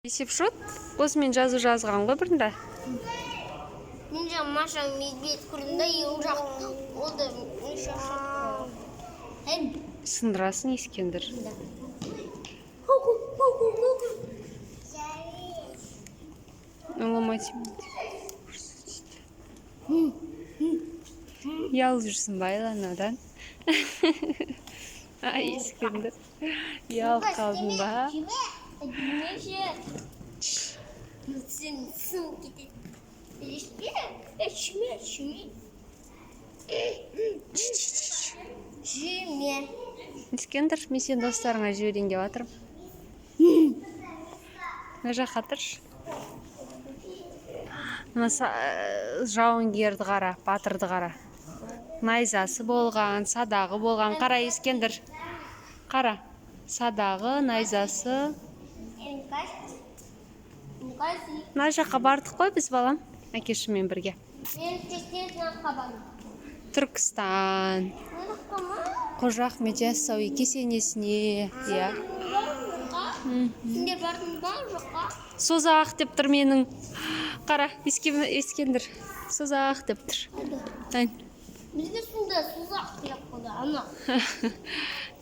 Есепшот осымен жазу жазған ғой бірінде. Мен жаңа Машаның медведь көрдім, ең жақ. Ол да неше шақ. Сындырасың, Ескендір. Ұялып жүрсің ба Айланадан? Ай, Ескендір. Ұялып қалдың ба? Сен сын кетеді. Шүме. Ескендір, мен сен достарыңа жіберейін деп жатырмын. Мына жаққа тұршы. Мына жауынгерді қара, батырды қара. Найзасы болған, садағы болған. Қара, Ескендір. Қара. Садағы, найзасы. Мына жаққа бардық қой біз, балам. Әкешіммен бірге. Мен тек қабан. Түркістан. Қожа Ахмет Яссауи кесенесіне. Иә. Сендер бардың ба, жоққа? Созақ деп тұр менің. Қара, Ескендір. Созақ деп тұр. Бізге сонда созақ керек қода, ана.